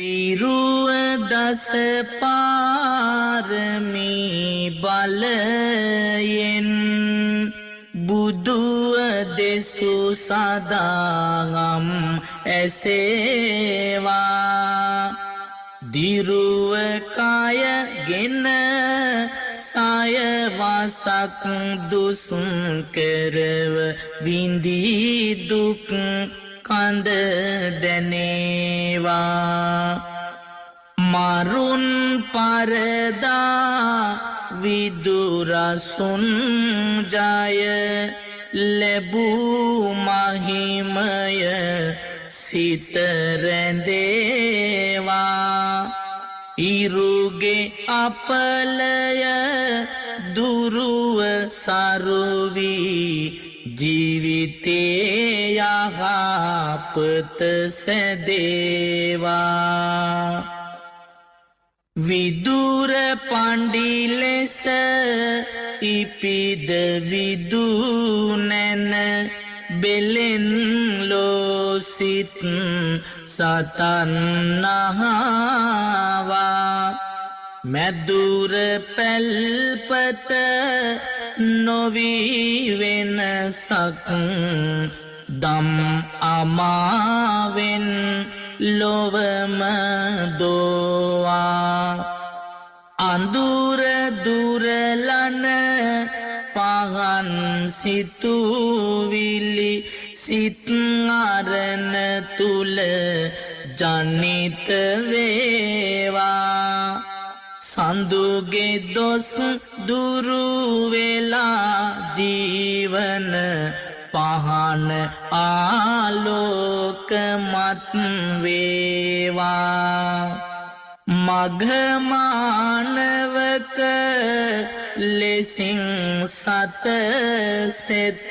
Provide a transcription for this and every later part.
පිරුව දස පාරමී බලයෙන් බුදුව දෙසු සදාගම් ඇසේවා දිරුව කයගෙන සයවසක් දුසුන් කරව විඳී දුක් කඳ දැනේවා මරුන් පරදා විදුරසුන් ජය ලැබූ මහිමය සිත රැඳේවා ඉරුගේ අපලය දුරුව සරුවී ජීවිතේ යහපත සැදේවා විදුර පණ්ඩි ලෙස ඉපිද විදුනැන බෙලෙන් ලෝසිත සතන් නහවා මැදුර පැල්පත නොවී වෙනසක් දම් අමාවෙන් ලොවම දෝවා අඳුර දුරලන පහන් සිතුවිලි සිත් අරණ තුල ජනිත වේවා සඳුගේ දොස් දුරු වෙලා ජීවන පහන ආලෝකමත් වේවා මඝමානවක ලෙසින් සත සෙත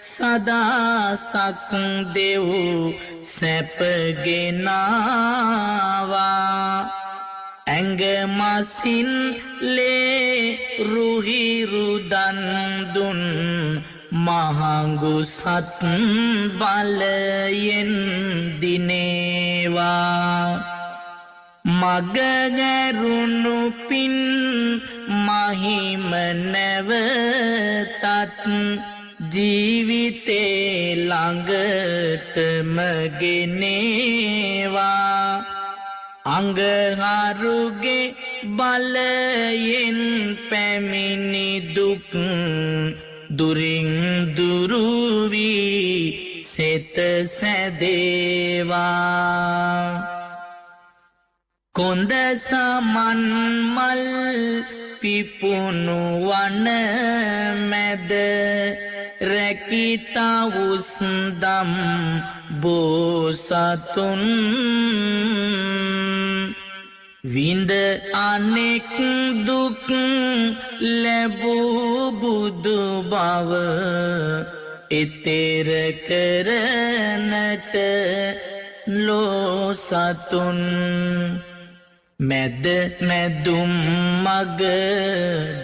සදාසක් දෙව් සැපගෙනවා ඇඟමසින් ලේ රුහිරුදන් දුන් මහඟු සත් බලයෙන් දිනේවා මගගැරුණු පින් මහිම නැවතත් ජීවිතේ ළඟටම ගෙනේවා අංගහරුගේ බලයෙන් පැමිණි දුක් දුරින් දුරුවී සෙත සැදේවා කොන්ද සමන් මල් පිපුණු වන මැද රැකිතා උස්දම් බෝසතුන් විඳ අනෙක් දුක් ලැබූ බුදු බව එතෙර කරනට ලෝසතුන් මැද මැදුම් මග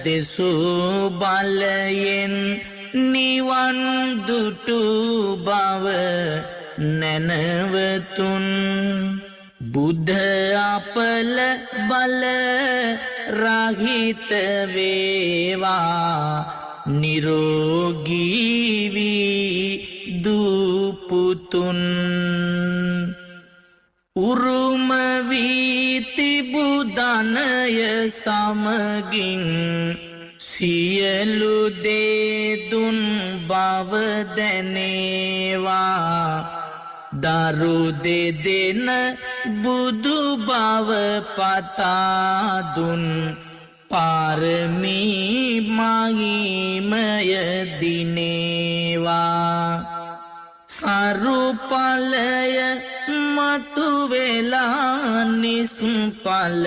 දෙසූ බලයෙන් නිවන් දුටු බව නැනවතුන් බුද්ධ අපල බල රහිත වේවා නිරෝගී වී දූපුතුන් උරුම වී තිබූ ධනය සමගින් සියලු දේ දුන් බව දැනේවා දරු දෙදෙන බුදු බව පතා දුන් පාරමී මහිමය දිනේවා සරුපලය මතු වෙලා නිසුපල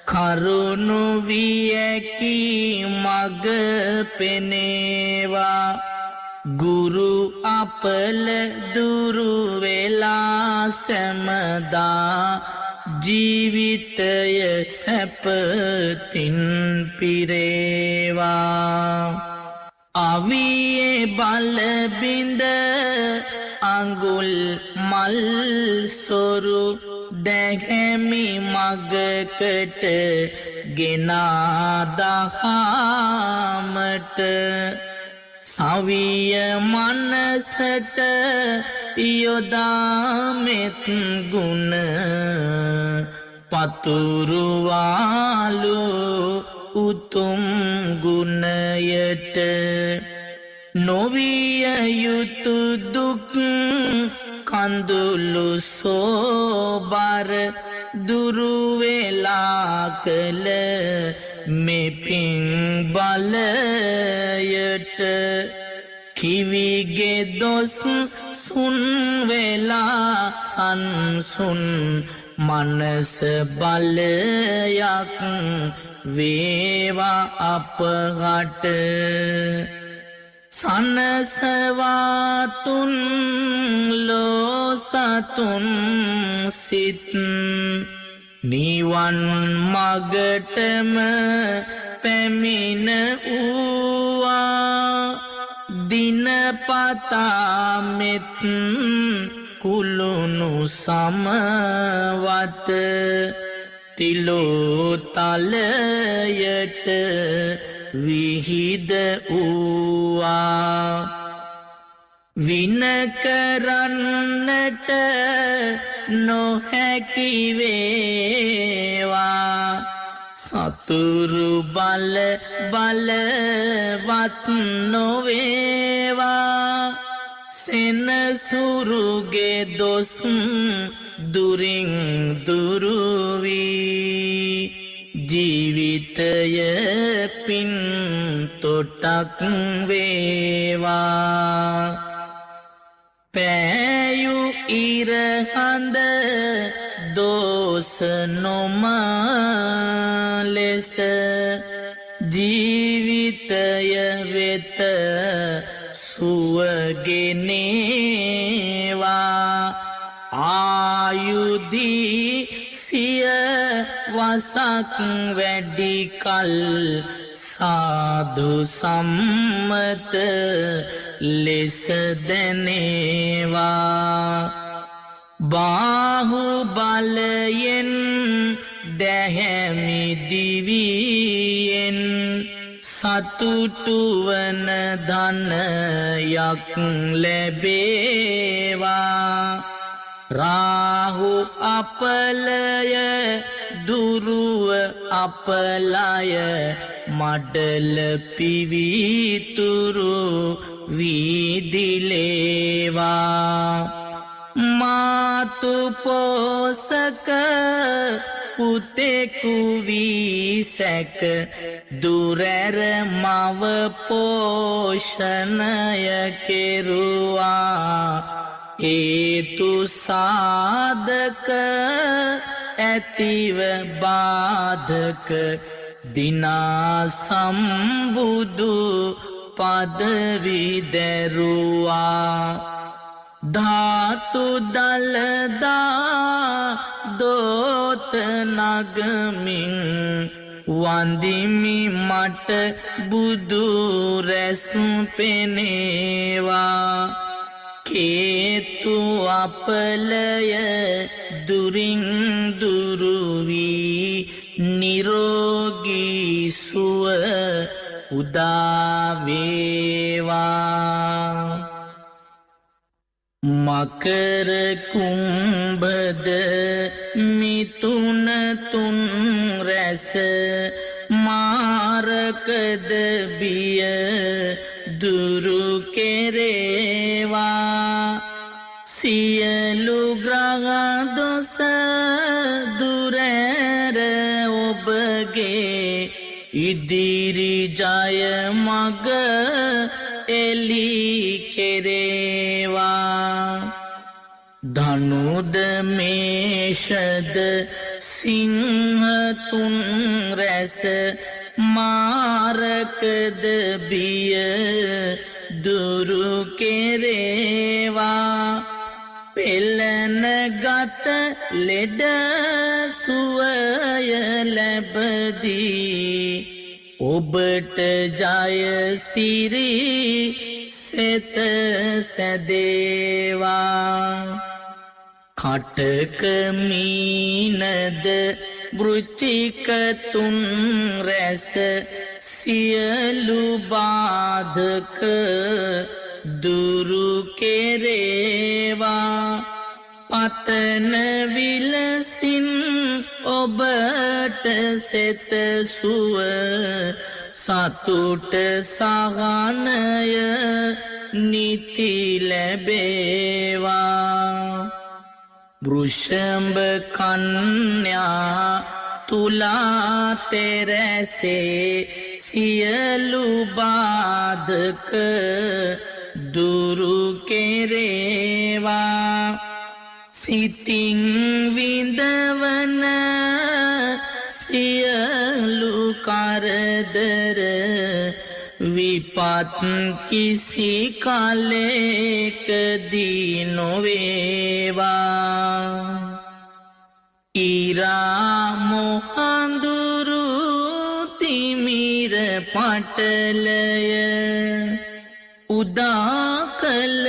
කරුණු වියකි මග පෙනේවා ගුරු අපල දුරු වෙලා සැමදා ජීවිතය සැපතින් පිරේවා අවියේ බලබිඳ අඟුල් මල් සොරු දැහැමි මගකට ගෙනාදහාමට සවිය මනසට යොදාමෙත් ගුණ පතුරුවාලු උතුම් ගුණයට නොවිය යුතු දුක් කඳුළු සෝබර දුරුවෙලා කළ මෙපින් බලයට කිවිගේ දොස් සුන් වෙලා සංසුන් මනස බලයක් වේවා අපහට සනසවාතුන් ලෝසතුන් සිත් නිවන් මගටම පැමිණ වූවා දිනපතාමෙත් කුළුණු සමවත තිලෝතලයට විහිද වූවා වින කරන්නට නොහැකිවේවා සතුරු බල බලවත් නොවේවා සෙනසුරුගේ දොස් දුරින් දුරුවී ජීවිතය පින් තොටක් වේවා පෑයු ඉරහඳ දෝස නොම ලෙස ජීවිතය වෙත සුවගෙනේවා ආයුදී සිය වසක් වැඩිකල් සාදු සම්මත ලෙස දැනේවා බාහු බලයෙන් දැහැමි දිවියෙන් සතුටුවන ධනයක් ලැබේවා රාහු අපලය දුරුව අපලය මඩල පිවිතුරු වීදිලේවා මාතු පෝසක පුතෙකු වී සැක දුරැර මව පෝෂණය කෙරුවා හේතු සාධක ඇතිව බාධක දිනා සම්බුදු පදවි දැරුවා ධාතු දලදා දෝත නගමින් වන්දිමි මට බුදු රැස් පෙනේවා කේතු අපලය දුරින් දුරුවී නිරෝගී සුව උදාවේවා මකර කුම්භද මිතුන තුන් රැස මාරකද බිය දුරු කෙරේවා සියලු ග්‍රහ දොස දුරැර ඔබගේ ඉදිරි ජය මග එලි කෙරේවා ධනුද මේෂද සිංහ තුන් රැස මාරකද බිය දුරු කෙරේවා පෙළන ගත ලෙඩ සුවය ලැබදී ඔබට ජය සිරි සෙත සැදේවා කටක මීනද වෘචිකතුන් රැස සියලු බාධක දුරු කෙරේවා පතන විලසින් ඔබට සෙත සුව සතුට සහනය නිති ලැබේවා වෘෂභ කන්‍යා තුලා තෙරැසේ සියලු බාධක දුරු කෙරේවා සිතින් විඳවන සියලු කරදර විපත් කිසි කලෙකදී නොවේවා ඉරා මොහඳුරු තිමිර පටලය උදා කළ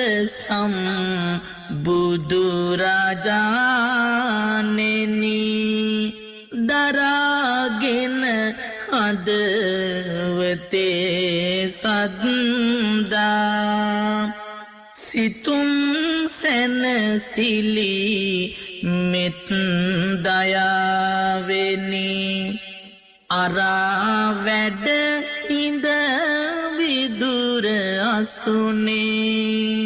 බුදුරජාණෙනි දරාගෙන හදවතේ සද්දා සිතුම් සැනසිලි මෙත් දයාවෙනි අරා වැඩ හිඳ විදුර අසුනේ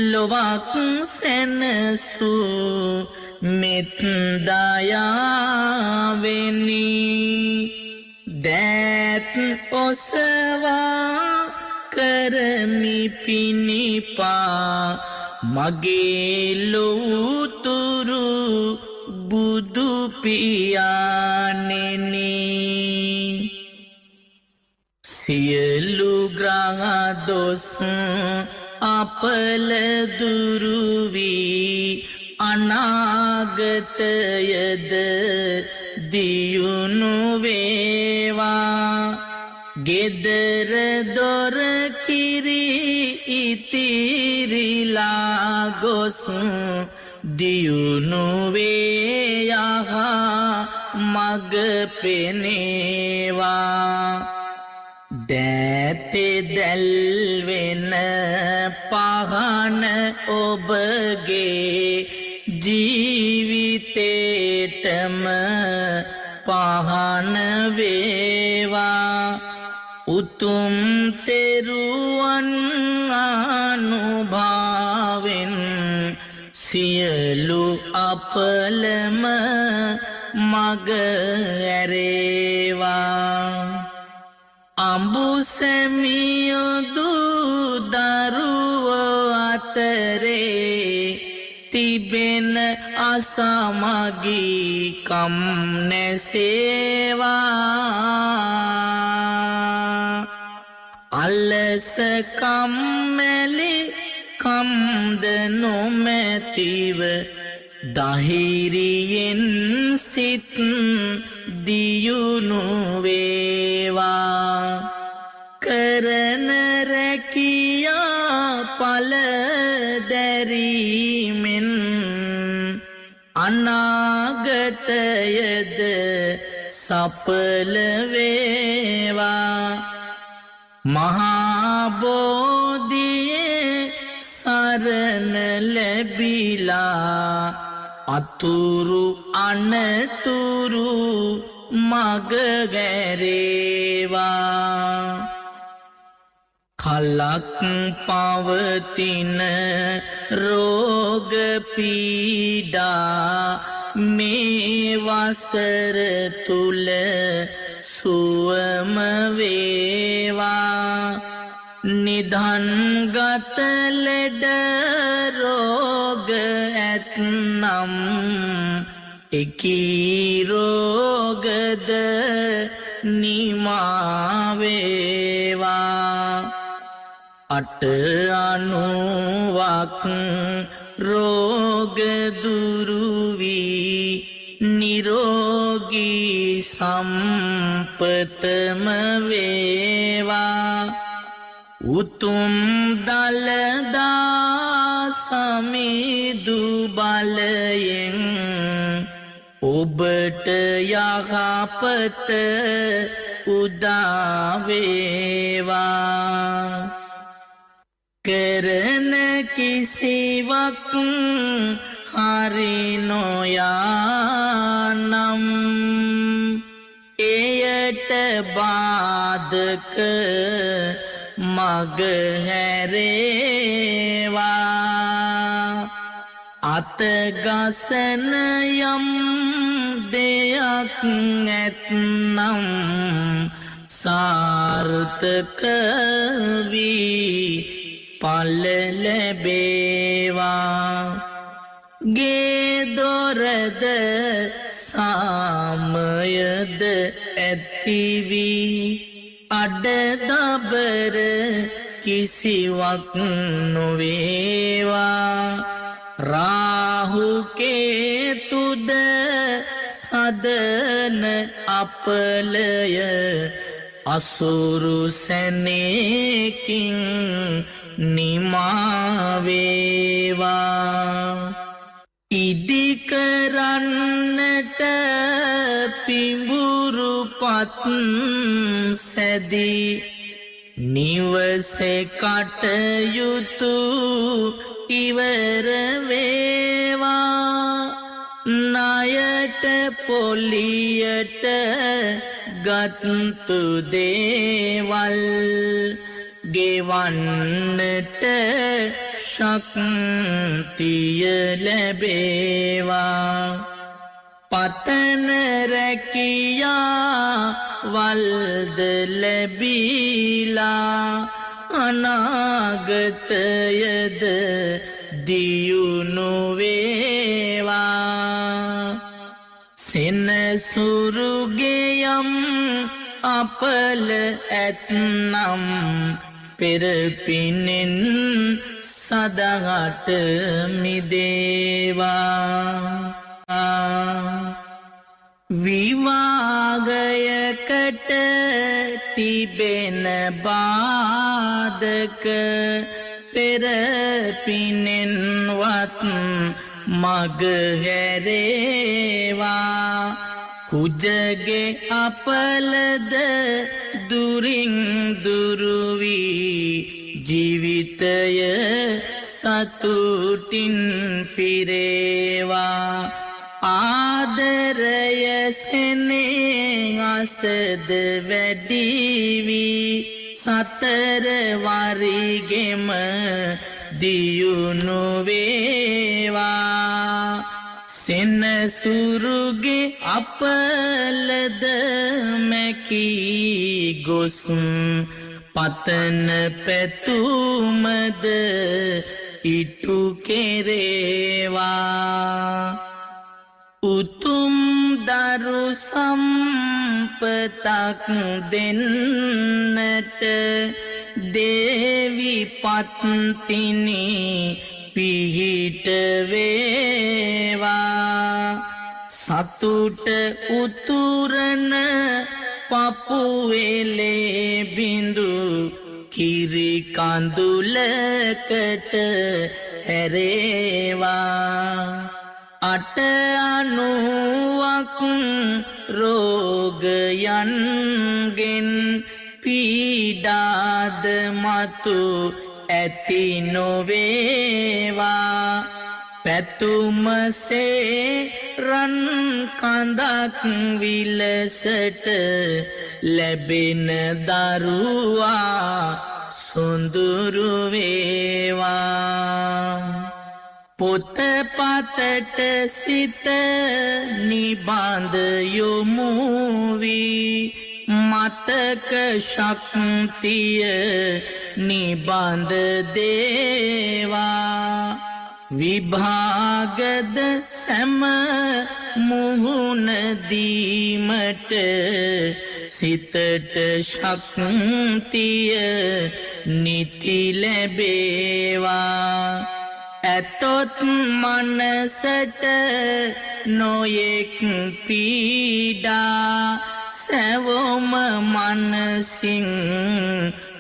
ලොවක් සැනසූ මෙත් දයාවෙනි දෑත් ඔසවා කරමි පිණිපා මගේ ලොවුතුරු බුදු පියාණෙනි සියලු ග්‍රහ දොස් අපල දුරු වී අනාගතයද දියුණු වේවා ගෙදර දොර කිරි ඉතිරිලා ගොස් දියුණු වේ යහ මග පෙනේවා දෑතේ දැල්වෙන පහන ඔබගේ ජීවිතේටම පහන වේවා උතුම් තෙරුවන් අනුභාවෙන් සියලු අපලම මග ඇරේවා අඹුසැමියොදු දරුවෝ අතරේ තිබෙන අසමගිකම් නැසේවා අලස කම්මැලි කම්ද නොමැතිව දහිරියෙන් සිත් දියුණු වේවා කරන රැකියා පල දැරීමෙන් අනාගතයද සඵල වේවා මහා බෝධියේ සරණ ලැබිලා අතුරු අනතුරු මග ගැරේවා කලක් පවතින රෝග පීඩා මේ වසර තුල සුවම වේවා නිධන්ගත ලෙඩ රෝග ඇත්නම් එකී රෝගද නිමාවේවා අට අනුවක් රෝග දුරු වී නිරෝගී සම්පතම වේවා උතුම් දලදා සමිදු බල බලයෙන් ඔබට යහපත උදාවේවා කරන කිසිවක් හරි නොයානම් එයට බාධක මග හැරේවා අතගසන යම් දෙයක් ඇත්නම් සාර්ථක වී පල ලැබේවා ගේදොරද සාමයද ඇතිවී අඩදබර කිසිවක් නොවේවා රාහුකේතුද සදන අපලය අසුරු සැනේකින් නිමාවේවා ඉදිකරන්නට පිඹුරුපත් සැදී නිවසේ කටයුතු ඉවරවේවා ණයට පොලියට ගත්තු දේවල් ගෙවන්නට ශක්තිය ලැබේවා පතන රැකියා වල්ද ලැබීලා අනාගතයද දියුණු වේවා සෙනසුරුගේයම් අපල ඇත්නම් පෙරපිනෙන් සදහට මිදේවා විවාගයකට තිබෙන බාධක පෙරපිනෙන්වත් මග හැරේවා කුජගේ අපලද දුරින් දුරුවී ජීවිතය සතුටින් පිරේවා ආදරය සෙනෙහසද වැඩිවී සතර වරිගෙම දියුණු වේවා සෙනසුරුගේ අපලද මැකී ගොස් පතන පැතුමද ඉටු කෙරේවා උතුම් දරු සම්පතක් දෙන්නට දේවි පත්තිනි පිහිට වේවා සතුට උතුරන පපුවෙලේ බිඳු කිරි කඳුලකට හැරේවා අට අනුවක් රෝගයන්ගෙන් පීඩාද මතු ඇති නොවේවා පැතුමසේ රන් කඳක් විලසට ලැබෙන දරුවා සොඳුරු වේවා පොතපතට සිත නිබඳ යොමු වී මතක ශක්තිය නිබඳ දේවා විභාගද සැම මුහුණ දීමට සිතට ශක්තිය නිති ලැබේවා ඇතොත් මනසට නොයෙක් පීඩා සැවොම මනසින්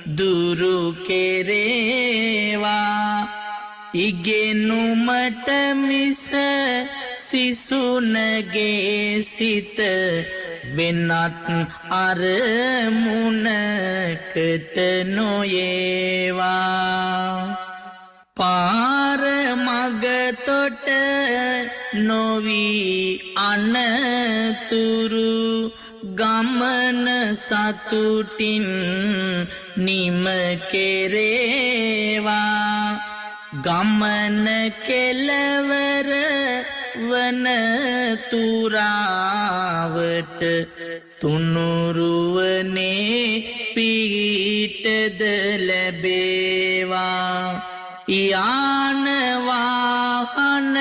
දුරු කෙරේවා ඉගෙනුමට මිස සිසුනගේ සිත වෙනත් අරමුණකට නොයේවා පාර මගතොට නොවී අනතුරු ගමන සතුටින් නිම කෙරේවා ගමන කෙලවර වන තුරාවට තුනුරුවනේ පිහිටද ලැබේවා යාන වාහන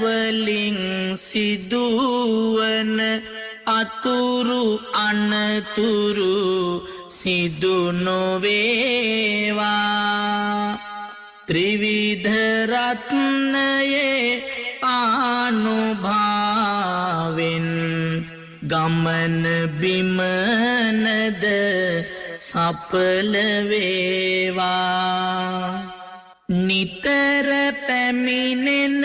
වලින් සිදුවන අතුරු අනතුරු සිදු නොවේවා ත්‍රිවිධ රත්නයේ ආනුභාවෙන් ගමන බිමනද සඵල වේවා නිතර පැමිණෙන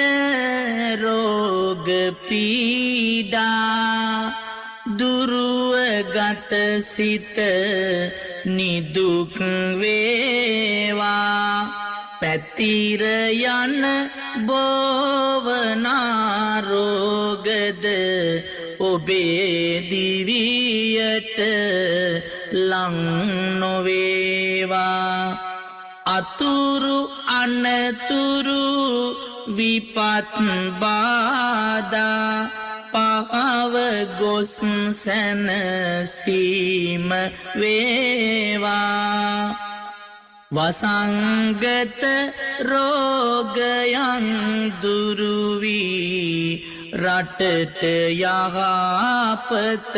රෝග පීඩා දුරුවගත සිත නිදුක් වේවා පැතිර යන බෝවනාරෝගද ඔබේ දිවියට ලං නොවේවා අතුරු අනතුරු විපත් බාධා පහව ගොස් සැනසීම වේවා වසංගත රෝගයන් දුරු වී රටට යහපත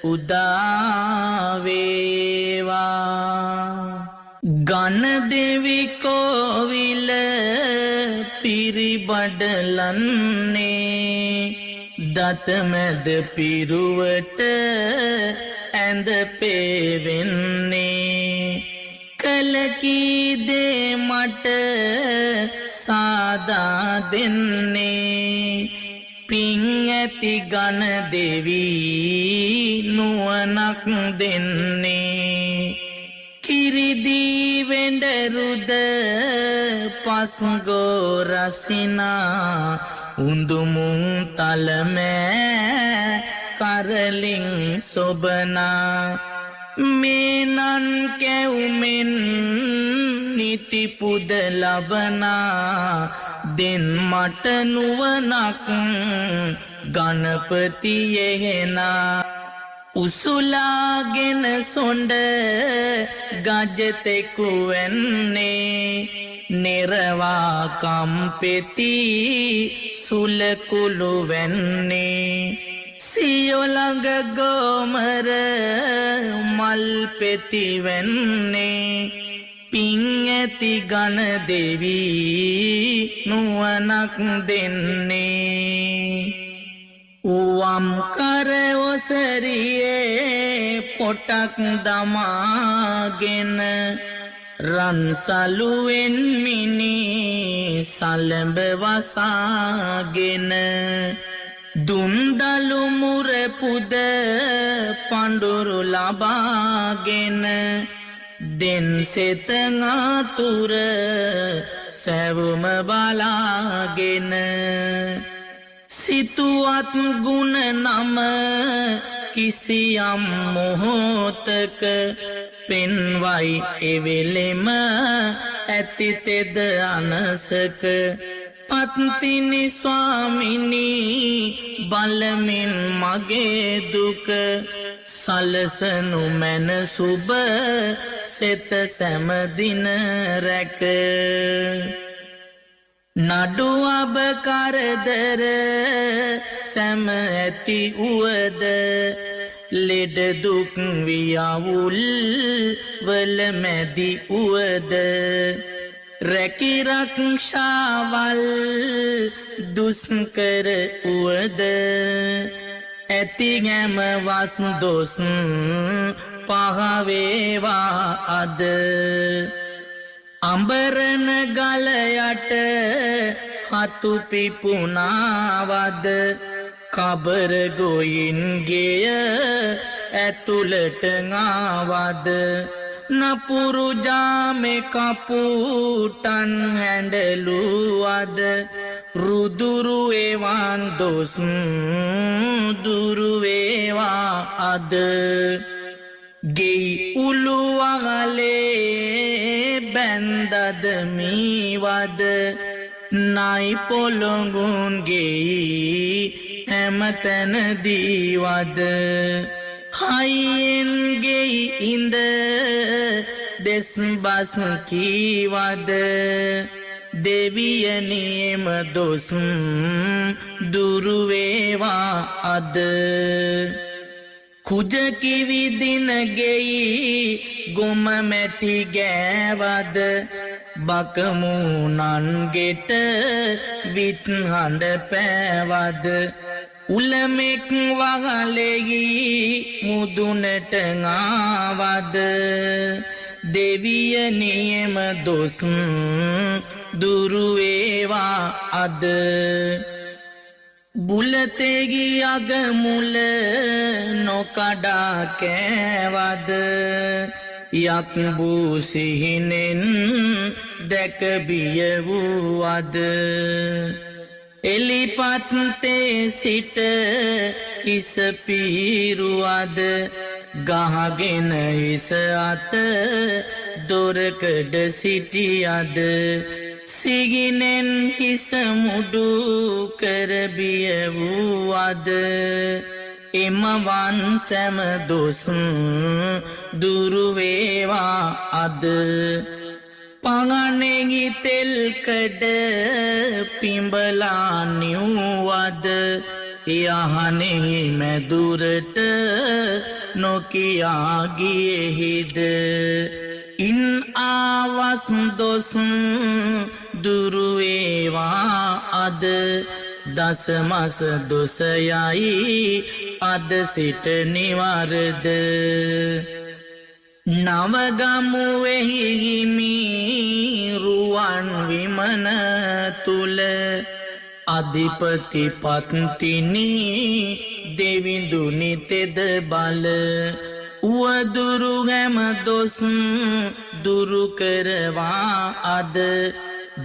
උදා වේවා ගණදෙවි කෝවිල පිරිබඩලන්නේ දතමැද පිරුවට ඇඳ පෙවෙන්නේ කලකී දේ මට සාදා දෙන්නේ පින් ඇති ගණදෙවි නුවණක් දෙන්නේ කිරිදී වෙඬරුද පස්ගෝ රසිනා උඳුමුන් තලමෑ කරලින් සොබනා මේනන් කැවුමෙන් නිතිපුද ලබනා දෙන් මට නුවණක් ගණපතියෙනා උසුලාගෙන සොඬ ගජතෙකු වෙන්නේ නිරවා කම්පෙති සුලකුළු වෙන්නේ සියොළඟ ගෝමර මල් පෙති වෙන්නේ පින් ඇති ගණදෙවි නුවණක් දෙන්නේ වම් කර ඔසරියේ පොටක් දමාගෙන රන්සලුවෙන් මිනි සලඹ වසාගෙන දුන්දලු මුරපුද පඳුරු ලබාගෙන දෙන් සෙතඟාතුර සැවුම බලාගෙන සිතුවත් ගුණ නම කිසියම් මොහොතක පෙන්වයි එවෙලෙම ඇතිතෙද අනසක පත්තිනි ස්වාමිනී බලමින් මගේ දුක සලසනු මැන සුබ සෙත සැමදින රැක නඩු අබ කරදර සැම ඇති උවද ලෙඩ දුක් වියවුල් වල මැදි උවද රැකිරක්ෂාවල් දුස්කර උවද ඇති ගැම වස් දොස් පහවේවා අද අඹරන ගලයට හතු පිපුනාවද කබර ගොයින්ගේය ඇතුළට ආවද නපුරු ජාමේ කපුටන් හැඬලුවද රුදුරු එවන් දොස් දුරු වේවා අද ගෙයි උළුවගලේ බැන්දද මීවද නයි පොළොඟුන් ගෙයි හැමතැන දීවද හයියෙන් ගෙයි ඉඳ දෙස් බස් කීවද දෙවියනේම දොස් දුරු වේවා අද කුජ කිවිදින ගෙයි ගොම මැටි ගෑවද බකමුණන්ගෙට විත් හඬ පෑවද උලමෙක් වගලෙහි මුදුනට ආවද දෙවියනේම දොස් දුරු වේවා අද බුලතෙහි අගමුල නොකඩා කෑවද යක් වූ සිහිනෙන් දැක බිය වූවද එලිපත්තේ සිට හිස පීරුවද ගහගෙන හිස අත දොරකඩ සිටියද සිහිනෙන් හිස මුඩු කර බිය වූවද එමවන් සැම දොස් දුරු වේවා අද පගනෙහි තෙල්කඩ පිඹලා නිව්වද යහනෙහි මැදුරට නොකියා ගියෙහිද ඉන් ආවස් දොස් දුරු වේවා අද දසමස දොසයයි අද සිට නිවරද නවගමුවෙහි හිමි රුවන් විමන තුල අධිපති පත්තිනි දෙවිඳුනි තෙද බල උවදුරු හැම දොස් දුරු කරවා අද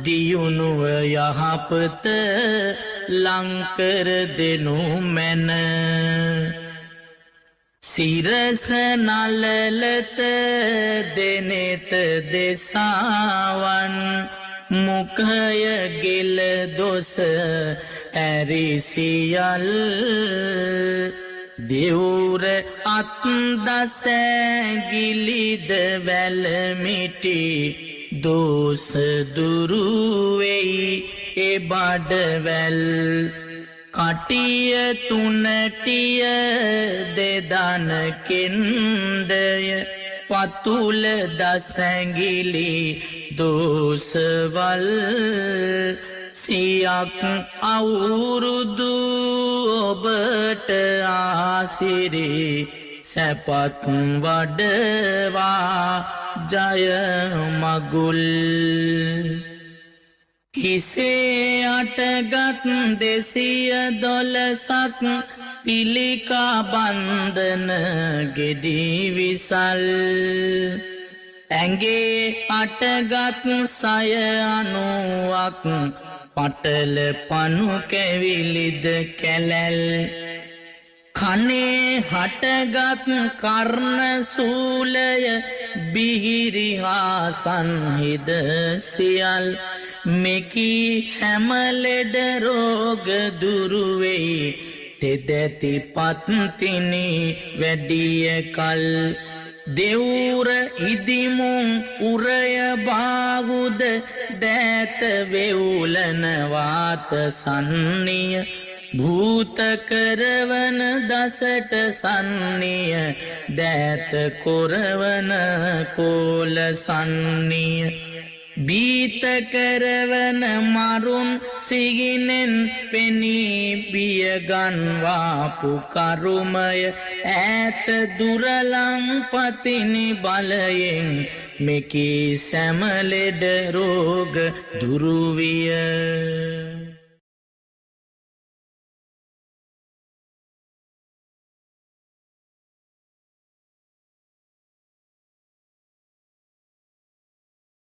දියුණුව යහපත ලංකර දෙනු මැන සිරස නලලත දෙනෙත දෙසාවන් මුඛය ගෙල දොස ඇරිසියල් දෙවුර අත් දසැගිලිද වැලමිටි දෝස දුරු වෙයි එබඩවැල් කටිය තුනටිය දෙදන කෙන්දය පතුල දසැගිලි දෝසවල් සියක් අවුරුදු ඔබට ආසිරි සැපත් වඩවා ජය මගුල් හිසේ අටගත් 212ක් පිළිකා බන්ධන ගෙඩි විසල් ඇඟේ අටගත් 690ක් පටල පනු කැවිලිද කැලැල් කනේ හටගත් කර්ණ සූලය බිහිරි හා සංහිද සියල් මෙකී හැම ලෙඩ රෝග දුරු වෙයි තෙදැති පත්තිනි වැඩිය කල් දෙවුර ඉදිමුන් උරය බාගුද දෑත වෙවුලන වාත සන්නිය භූත කරවන දසට සන්නිය දෑත කොරවන කෝල සන්නිය බීත කරවන මරුන් සිගිනෙන් පෙනී බියගන්වාපු කරුමය ඈත දුරලං පතිනි බලයෙන් මෙකී සැමලෙඩ රෝග දුරුවිය